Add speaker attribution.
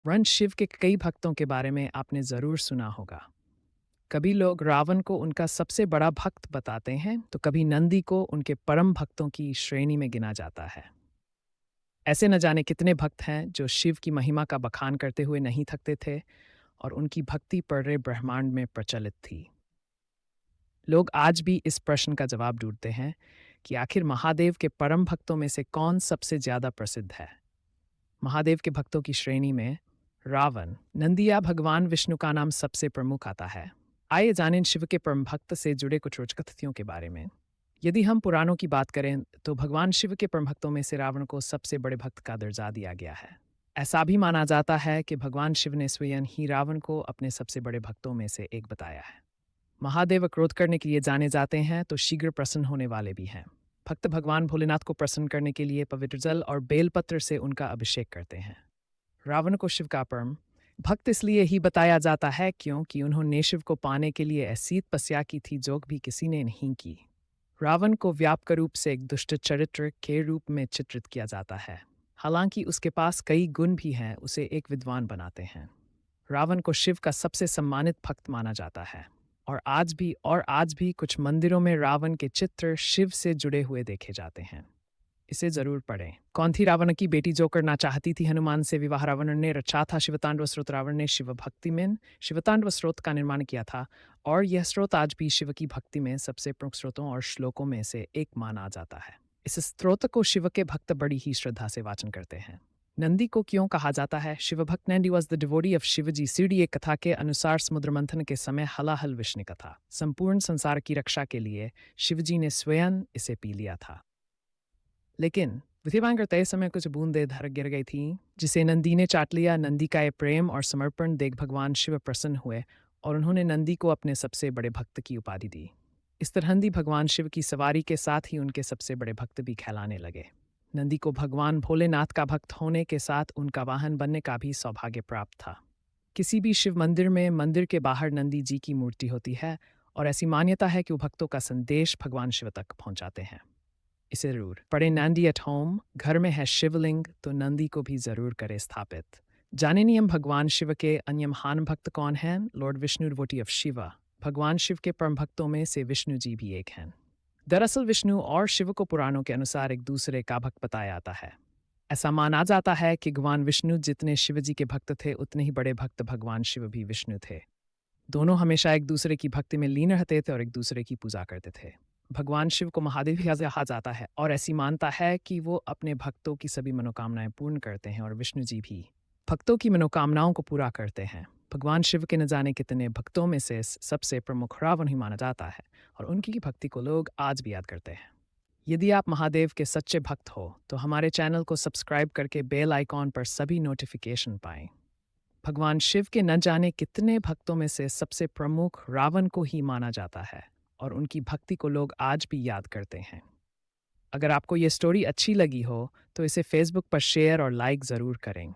Speaker 1: वंश शिव के कई भक्तों के बारे में आपने ज़रूर सुना होगा। कभी लोग रावण को उनका सबसे बड़ा भक्त बताते हैं, तो कभी नंदी को उनके परम भक्तों की श्रेणी में गिना जाता है। ऐसे न जाने कितने भक्त हैं जो शिव की महिमा का बखान करते हुए नहीं थकते थे और उनकी भक्ति पूरे ब्रह्मांड में प्रचलित थी। लोग आज भी इस प्रश्न का जवाब ढूंढते हैं कि आखिर महादेव के परम भक्तों में से कौन सबसे ज्यादा प्रसिद्ध है। महादेव के भक्तों की श्रेणी में रावण, नंदी या भगवान विष्णु का नाम सबसे प्रमुख आता है। आइए जानें शिव के परम भक्त से जुड़े कुछ रोचक तथ्यों के बारे में। यदि हम पुराणों की बात करें तो भगवान शिव के परम भक्तों में से रावण को सबसे बड़े भक्त का दर्जा दिया गया है। ऐसा भी माना जाता है कि भगवान शिव ने स्वयं ही रावण को अपने सबसे बड़े भक्तों में से एक बताया है। महादेव क्रोध करने के लिए जाने जाते हैं तो शीघ्र प्रसन्न होने वाले भी हैं। भक्त भगवान भोलेनाथ को प्रसन्न करने के लिए पवित्र जल और बेलपत्र से उनका अभिषेक करते हैं। रावण को शिव का परम भक्त इसलिए ही बताया जाता है क्योंकि उन्होंने शिव को पाने के लिए ऐसी तपस्या की थी जो भी किसी ने नहीं की। रावण को व्यापक रूप से एक दुष्ट चरित्र के रूप में चित्रित किया जाता है। हालांकि उसके पास कई गुण भी हैं, उसे एक विद्वान बनाते हैं। रावण को शिव का सबसे सम्मानित भक्त माना जाता है और आज भी कुछ मंदिरों में रावण के चित्र शिव से जुड़े हुए देखे जाते हैं। इसे जरूर पढ़ें। कौन थी रावण की बेटी जो करना चाहती थी हनुमान से विवाह? रावण ने रचा था शिवतांडव स्रोत। रावण ने शिव भक्ति में शिवतांडव स्रोत का निर्माण किया था और यह स्रोत आज भी शिव की भक्ति में सबसे प्रमुख स्रोतों और श्लोकों में से एक माना जाता है। इस स्रोत को शिव के भक्त बड़ी ही श्रद्धा से वाचन करते हैं। नंदी को क्यों कहा जाता है शिव भक्त? Nandi was the devotee of Shivji. सीढ़ी एक कथा के अनुसार समुद्र मंथन के समय हलाहल विष निकला था। संपूर्ण संसार की रक्षा के लिए शिवजी ने स्वयं इसे पी लिया था, लेकिन विधिवान करते समय कुछ बूंदें धर गिर गई थीं, जिसे नंदी ने चाट लिया। नंदी का ये प्रेम और समर्पण देख भगवान शिव प्रसन्न हुए और उन्होंने नंदी को अपने सबसे बड़े भक्त की उपाधि दी। इस तरह नंदी भगवान शिव की सवारी के साथ ही उनके सबसे बड़े भक्त भी कहलाने लगे। नंदी को भगवान भोलेनाथ का भक्त होने के साथ उनका वाहन बनने का भी सौभाग्य प्राप्त था। किसी भी शिव मंदिर में मंदिर के बाहर नंदी जी की मूर्ति होती है और ऐसी मान्यता है कि वो भक्तों का संदेश भगवान शिव तक पहुंचाते हैं। इसे जरूर पढ़े। Nandi at home. घर में है शिवलिंग तो नंदी को भी जरूर करे स्थापित। जाने नियम भगवान शिव के अन्य महान भक्त कौन हैं? Lord Vishnu, devotee of Shiva. भगवान शिव के परम भक्तों में से विष्णु जी भी एक हैं। दरअसल विष्णु और शिव को पुराणों के अनुसार एक दूसरे का भक्त बताया जाता है। ऐसा माना जाता है कि भगवान विष्णु जितने शिव जी के भक्त थे उतने ही बड़े भक्त भगवान शिव भी विष्णु थे। दोनों हमेशा एक दूसरे की भक्ति में लीन रहते थे और एक दूसरे की पूजा करते थे। भगवान शिव को महादेव भी कहा जाता है और ऐसी मानता है कि वो अपने भक्तों की सभी मनोकामनाएं पूर्ण करते हैं और विष्णु जी भी भक्तों की मनोकामनाओं को पूरा करते हैं। भगवान शिव के न जाने कितने भक्तों में से सबसे प्रमुख रावण ही माना जाता है और उनकी भक्ति को लोग आज भी याद करते हैं। यदि आप महादेव के सच्चे भक्त हो तो हमारे चैनल को सब्सक्राइब करके बेल आइकॉन पर सभी नोटिफिकेशन पाएं। भगवान शिव के न जाने कितने भक्तों में से सबसे प्रमुख रावण को ही माना जाता है और उनकी भक्ति को लोग आज भी याद करते हैं। अगर आपको ये स्टोरी अच्छी लगी हो तो इसे फेसबुक पर शेयर और लाइक ज़रूर करें।